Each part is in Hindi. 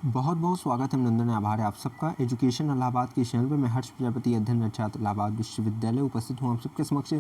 बहुत बहुत स्वागत है, अभिनंदन है, आभार है आप सबका एजुकेशन इलाहाबाद के चैनल पर। मैं हर्ष प्रजापति, अध्ययनरत छात्र, इलाहाबाद विश्वविद्यालय, उपस्थित हूँ आप सबके समक्ष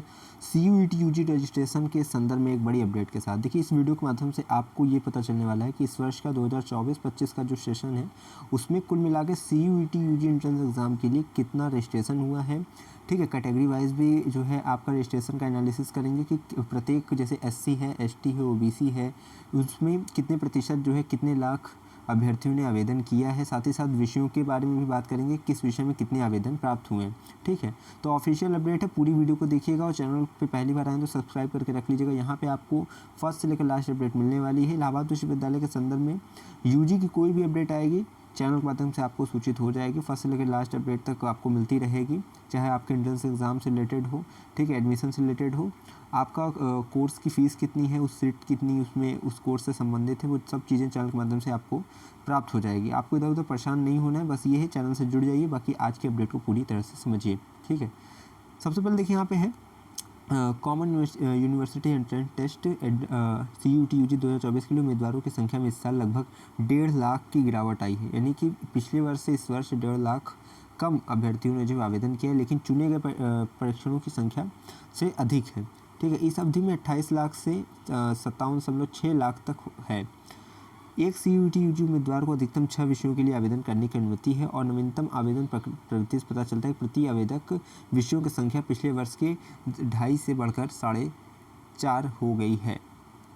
CUET UG रजिस्ट्रेशन के संदर्भ में एक बड़ी अपडेट के साथ। देखिए, इस वीडियो के माध्यम से आपको ये पता चलने वाला है कि इस वर्ष का 2024-25 का जो सेशन है उसमें कुल मिला के CUET UG एंट्रेंस एग्ज़ाम के लिए कितना रजिस्ट्रेशन हुआ है। ठीक है, कैटेगरी वाइज भी जो है आपका रजिस्ट्रेशन का एनालिसिस करेंगे कि प्रत्येक जैसे SC है, ST है, OBC है, उसमें कितने प्रतिशत जो है कितने लाख अभ्यर्थियों ने आवेदन किया है। साथ ही साथ विषयों के बारे में भी बात करेंगे, किस विषय में कितने आवेदन प्राप्त हुए हैं। ठीक है, तो ऑफिशियल अपडेट है, पूरी वीडियो को देखिएगा और चैनल पे पहली बार आए तो सब्सक्राइब करके रख लीजिएगा। यहाँ पे आपको फर्स्ट से लेकर लास्ट अपडेट मिलने वाली है। इलाहाबाद विश्वविद्यालय के संदर्भ में UG की कोई भी अपडेट आएगी चैनल के माध्यम से आपको सूचित हो जाएगी। फर्स्ट से लेकर लास्ट अपडेट तक आपको मिलती रहेगी, चाहे आपके एंट्रेंस एग्ज़ाम से रिलेटेड हो, ठीक है, एडमिशन से रिलेटेड हो, आपका कोर्स की फ़ीस कितनी है, उस सीट कितनी उसमें उस कोर्स से संबंधित है, वो सब चीज़ें चैनल के माध्यम से आपको प्राप्त हो जाएगी। आपको इधर उधर परेशान नहीं होना है, बस ये है चैनल से जुड़ जाइए, बाकी आज की अपडेट को पूरी तरह से समझिए। ठीक है, सबसे पहले देखिए यहाँ पे है common university entrance test CUET UG 2024 के लिए उम्मीदवारों की संख्या में इस साल लगभग 1.5 लाख की गिरावट आई है। यानी कि पिछले वर्ष से इस वर्ष 1.5 लाख कम अभ्यर्थियों ने जो आवेदन किया है, लेकिन चुने गए परीक्षणों की संख्या से अधिक है। ठीक है, इस अवधि में 28 लाख से 57.6 लाख तक है। एक CUET UG उम्मीदवार को अधिकतम 6 विषयों के लिए आवेदन करने की अनुमति है और नवीनतम आवेदन प्रवृत्ति से पता चलता है कि प्रति आवेदक विषयों की संख्या पिछले वर्ष के 2.5 से बढ़कर 4.5 हो गई है।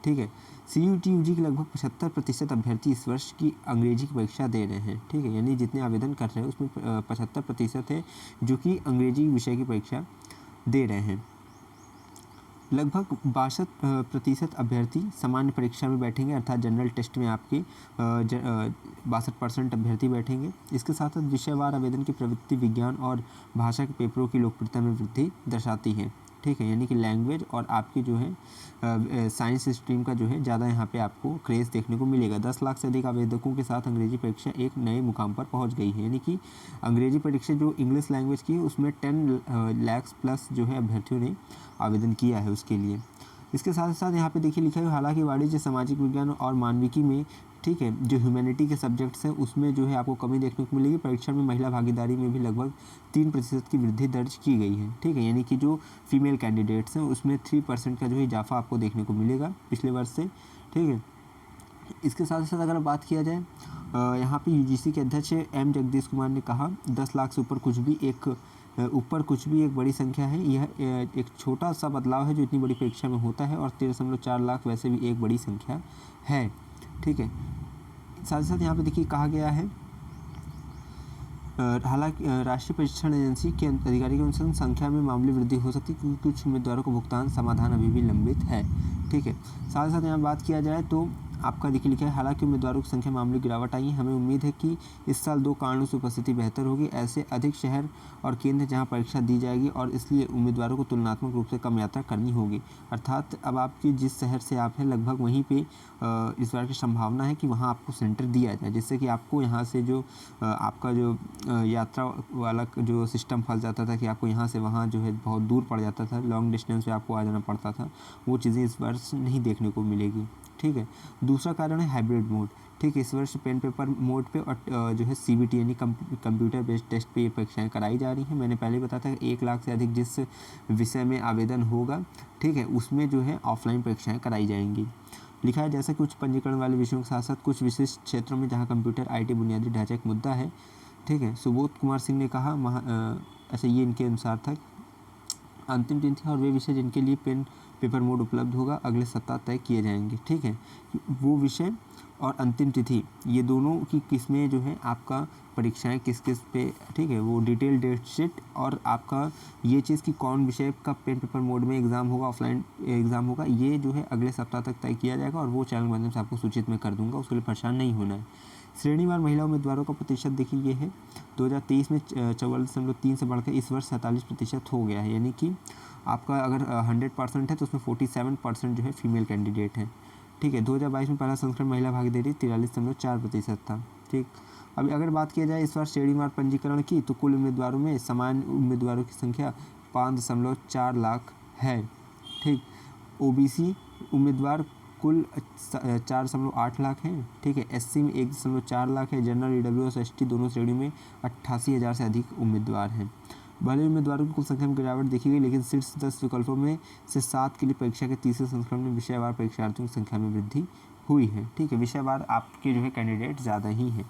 ठीक है, CUET UG के लगभग 75% अभ्यर्थी इस वर्ष की अंग्रेजी की परीक्षा दे रहे हैं। ठीक है, यानी जितने आवेदन कर रहे हैं उसमें 75% है जो कि अंग्रेजी विषय की परीक्षा दे रहे हैं। लगभग 62% अभ्यर्थी सामान्य परीक्षा में बैठेंगे, अर्थात जनरल टेस्ट में आपके 62% अभ्यर्थी बैठेंगे। इसके साथ साथ विषयवार आवेदन की प्रवृत्ति विज्ञान और भाषा के पेपरों की लोकप्रियता में वृद्धि दर्शाती है। ठीक है, यानी कि लैंग्वेज और आपकी जो है साइंस स्ट्रीम का जो है ज़्यादा यहाँ पे आपको क्रेज़ देखने को मिलेगा। 10 लाख से अधिक आवेदकों के साथ अंग्रेजी परीक्षा एक नए मुकाम पर पहुँच गई है। यानी कि अंग्रेजी परीक्षा जो इंग्लिश लैंग्वेज की है उसमें 10 लाख प्लस जो है अभ्यर्थियों ने आवेदन किया है उसके लिए। इसके साथ साथ यहाँ पे देखिए लिखा है, हालांकि वाणिज्य, सामाजिक विज्ञान और मानविकी में, ठीक है, जो ह्यूमैनिटी के सब्जेक्ट्स हैं उसमें जो है आपको कमी देखने को मिलेगी। परीक्षा में महिला भागीदारी में भी लगभग 3% की वृद्धि दर्ज की गई है। ठीक है, यानी कि जो फीमेल कैंडिडेट्स हैं उसमें 3% का जो है इजाफा आपको देखने को मिलेगा पिछले वर्ष से। ठीक है, इसके साथ साथ अगर बात किया जाए यहाँ पे UGC के अध्यक्ष M जगदीश कुमार ने कहा, 10 लाख से ऊपर कुछ भी एक बड़ी संख्या है। यह एक छोटा सा बदलाव है जो इतनी बड़ी परीक्षा में होता है, और 13.4 लाख वैसे भी एक बड़ी संख्या है। ठीक है, साथ ही साथ यहाँ पे देखिए कहा गया है, हालांकि राष्ट्रीय परीक्षण एजेंसी के अधिकारी के अनुसार संख्या में मामूली वृद्धि हो सकती है क्योंकि कुछ उम्मीदवारों को भुगतान समाधान अभी भी लंबित है। ठीक है, साथ ही साथ यहाँ बात किया जाए तो आपका देखिए लिखा है, हालांकि उम्मीदवारों की संख्या मामूली गिरावट आई है। हमें उम्मीद है कि इस साल 2 कारणों से उपस्थिति बेहतर होगी। ऐसे अधिक शहर और केंद्र जहां परीक्षा दी जाएगी और इसलिए उम्मीदवारों को तुलनात्मक रूप से कम यात्रा करनी होगी। अर्थात अब आपकी जिस शहर से आप हैं लगभग वहीं पे इस बार की संभावना है कि वहां आपको सेंटर दिया जाए, जिससे कि आपको यहाँ से जो आपका जो यात्रा वाला जो सिस्टम फंस जाता था कि आपको यहाँ से वहाँ जो है बहुत दूर पड़ जाता था, लॉन्ग डिस्टेंस पे आपको आ जाना पड़ता था, वो चीज़ें इस वर्ष नहीं देखने को मिलेगी। ठीक है, दूसरा कारण है हाइब्रिड मोड। ठीक है, इस वर्ष पेन पेपर मोड पे और जो है CBT यानी कंप्यूटर बेस्ड टेस्ट पे ये परीक्षाएँ कराई जा रही हैं। मैंने पहले बताया था कि 1 लाख से अधिक जिस विषय में आवेदन होगा, ठीक है, उसमें जो है ऑफलाइन परीक्षाएँ कराई जाएंगी। लिखा है, जैसा कि उच्च पंजीकरण वाले विषयों के साथ साथ कुछ विशिष्ट क्षेत्रों में जहाँ कंप्यूटर IT बुनियादी ढांचा एक मुद्दा है। ठीक है, सुबोध कुमार सिंह ने कहा, ऐसे ये इनके अनुसार था, अंतिम तिथि और वे विषय जिनके लिए पेन पेपर मोड उपलब्ध होगा अगले सप्ताह तय किए जाएंगे। ठीक है, वो विषय और अंतिम तिथि ये दोनों की किस्में जो है आपका परीक्षाएं किस किस पे, ठीक है, वो डिटेल डेट शीट और आपका ये चीज़ कि कौन विषय का पेन पेपर मोड में एग्ज़ाम होगा, ऑफलाइन एग्ज़ाम होगा, ये जो है अगले सप्ताह तक तय किया जाएगा और वो चैनल के माध्यम से आपको सूचित मैं कर दूंगा, उसके लिए परेशान नहीं होना है। श्रेणीवार महिला उम्मीदवारों का प्रतिशत देखिए ये है, 2023 में 44.3 से बढ़कर इस वर्ष 47% हो गया है। यानी कि आपका अगर 100% है तो उसमें 47% जो है फीमेल कैंडिडेट हैं। ठीक है, 2022 में पहला संस्करण महिला भागीदारी 43.4% था। ठीक, अभी अगर बात किया जाए इस बार श्रेणीवार पंजीकरण की, तो कुल उम्मीदवारों में सामान्य उम्मीदवारों की संख्या 5.4 लाख है। ठीक, OBC उम्मीदवार कुल 4.8 लाख हैं, ठीक है। SC में 1.4 लाख है। जनरल, EWS और ST दोनों श्रेणियों में 88,000 से अधिक उम्मीदवार हैं। भले उम्मीदवारों की कुल संख्या में गिरावट देखी गई, लेकिन शीर्ष 10 विकल्पों में से 7 के लिए परीक्षा के तीसरे संस्करण में विषयवार परीक्षार्थियों की संख्या में वृद्धि हुई है, ठीक है। विषयवार आपके जो है कैंडिडेट ज़्यादा ही हैं,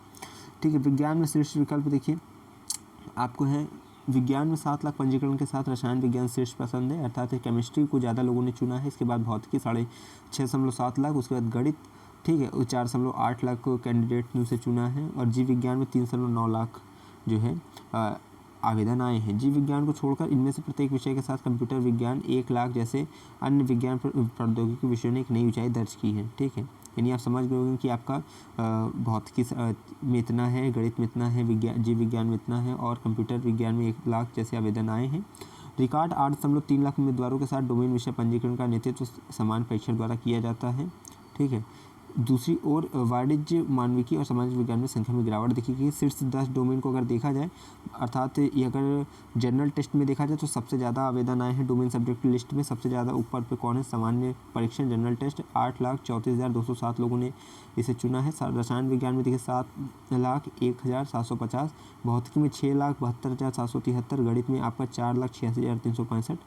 ठीक है। विज्ञान में शीर्ष विकल्प देखिए आपको है, विज्ञान में 7 लाख पंजीकरण के साथ रसायन विज्ञान शीर्ष पसंद है, अर्थात केमिस्ट्री को ज़्यादा लोगों ने चुना है। इसके बाद भौतिकी 6.7 लाख, उसके बाद गणित, ठीक है, 4.8 लाख को कैंडिडेट ने उसे चुना है। और जीव विज्ञान में 3.9 लाख जो है आवेदन आए हैं। जीव विज्ञान को छोड़कर इनमें से प्रत्येक विषय के साथ कंप्यूटर विज्ञान 1 लाख जैसे अन्य विज्ञान प्रौद्योगिकी विषयों ने एक नई ऊंचाई दर्ज की है, ठीक है। यानी आप समझ गए होंगे कि आपका भौतिकी में इतना है, गणित में इतना है, जीव विज्ञान में इतना है और कंप्यूटर विज्ञान में 1 लाख जैसे आवेदन आए हैं। रिकॉर्ड 8.3 लाख उम्मीदवारों के साथ डोमेन विषय पंजीकरण का नेतृत्व समान परीक्षण द्वारा किया जाता है, ठीक है। दूसरी ओर वाणिज्य, मानविकी और सामाजिक विज्ञान में संख्या में गिरावट देखी गई। शीर्ष 10 डोमेन को अगर देखा जाए, अर्थात ये अगर जनरल टेस्ट में देखा जाए तो सबसे ज़्यादा आवेदन आए हैं डोमेन सब्जेक्ट की लिस्ट में। सबसे ज़्यादा ऊपर पे कौन है? सामान्य परीक्षण जनरल टेस्ट, 8,34,207 लोगों ने इसे चुना है। रसायन विज्ञान में देखिए 7,01,750, भौतिकी में 6,72,773, गणित में आपका 4,86,365,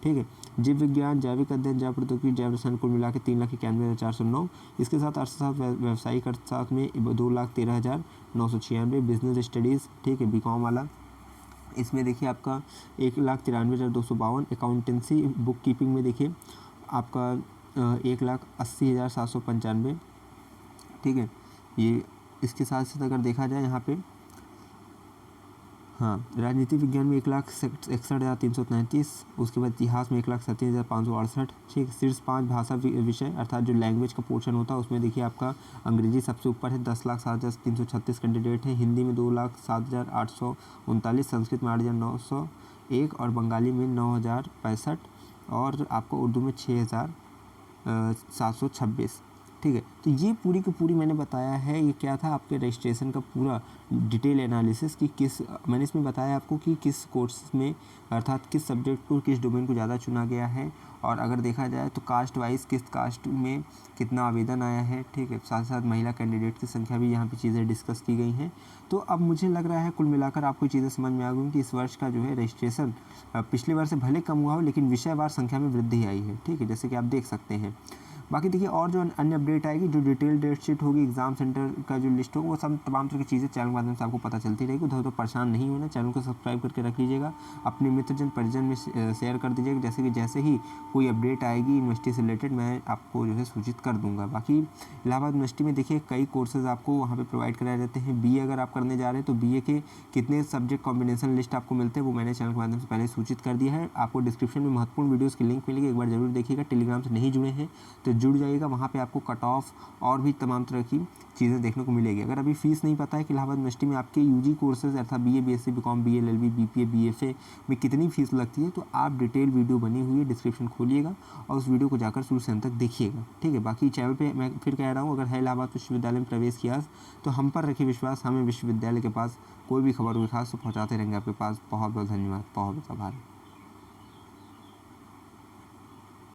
ठीक है। जीव विज्ञान, जैविक अध्ययन, जैव प्रौद्योगिकी, जैव रसायन कुल मिला के 3,91,409। इसके साथ अर्थशास्त्र, व्यावसायिक अर्थशास्त्र में 2,13,996। बिजनेस स्टडीज़, ठीक है, BCom वाला, इसमें देखिए आपका 1,93,252। अकाउंटेंसी बुक कीपिंग में देखिए आपका 1,80,795, ठीक है। ये इसके साथ साथ अगर देखा जाए यहाँ पे, हाँ, राजनीति विज्ञान में 1,61,333, उसके बाद इतिहास में 1,37,568, ठीक। शीर्ष 5 भाषा विषय अर्थात जो लैंग्वेज का पोर्शन होता है उसमें देखिए आपका अंग्रेजी सबसे ऊपर है, 10,07,336 कैंडिडेट हैं। हिंदी में 2,07,839, संस्कृत में 8,901 और बंगाली में 9,065 और आपको उर्दू में 6,726, ठीक है। तो ये पूरी की पूरी मैंने बताया है, ये क्या था आपके रजिस्ट्रेशन का पूरा डिटेल एनालिसिस कि किस, मैंने इसमें बताया आपको कि किस कोर्स में अर्थात किस सब्जेक्ट को, किस डोमेन को ज़्यादा चुना गया है। और अगर देखा जाए तो कास्ट वाइज किस कास्ट में कितना आवेदन आया है, ठीक है। साथ साथ महिला कैंडिडेट की संख्या भी यहाँ पे चीज़ें डिस्कस की गई हैं। तो अब मुझे लग रहा है कुल मिलाकर आपको चीज़ें समझ में आ गई कि इस वर्ष का जो है रजिस्ट्रेशन पिछले वर्ष से भले कम हुआ हो, लेकिन विषयवार संख्या में वृद्धि आई है, ठीक है, जैसे कि आप देख सकते हैं। बाकी देखिए और जो अन्य अपडेट आएगी, जो डिटेल डेट शीट होगी, एग्जाम सेंटर का जो लिस्ट होगा, वो सब तमाम तरह की चीज़ें चैनल के माध्यम से आपको पता चलती रहेगी। उधर तो परेशान नहीं होना, चैनल को सब्सक्राइब करके रख लीजिएगा, अपने मित्रजन परिजन में शेयर कर दीजिएगा, जैसे ही कोई अपडेट आएगी यूनिवर्सिटी से रिलेटेड मैं आपको जो है सूचित कर दूँगा। बाकी इलाहाबाद यूनिवर्सिटी में देखिए कई कोर्सेज़ आपको वहाँ पर प्रोवाइड कराए जाते हैं। BA अगर आप करने जा रहे हैं तो BA के कितने सब्जेक्ट कॉम्बिनेशन लिस्ट आपको मिलते हैं वो मैंने चैनल के माध्यम से पहले सूचित कर दिया है। आपको डिस्क्रिप्शन में महत्वपूर्ण वीडियोज़ की लिंक मिलेगी, एक बार जरूर देखिएगा। टेलीग्राम से नहीं जुड़े हैं तो जुड़ जाइएगा, वहाँ पे आपको कट ऑफ और भी तमाम तरह की चीज़ें देखने को मिलेगी। अगर अभी फीस नहीं पता है कि इलाहाबाद यूनिवर्सिटी में आपके UG कोर्सेज अर्थात BA, BSc, BCom, BA, LLB, BPA, BFA में कितनी फीस लगती है, तो आप डिटेल वीडियो बनी हुई है, डिस्क्रिप्शन खोलिएगा और उस वीडियो को जाकर शुरू से अंत तक देखिएगा, ठीक है। बाकी चैनल पे मैं फिर कह रहा हूँ, अगर है इलाहाबाद विश्वविद्यालय में प्रवेश किया तो हम पर रखिए विश्वास, हमें विश्वविद्यालय के पास कोई भी खबर हुई खास तो पहुँचाते रहेंगे आपके पास। बहुत बहुत धन्यवाद, बहुत बहुत आभार।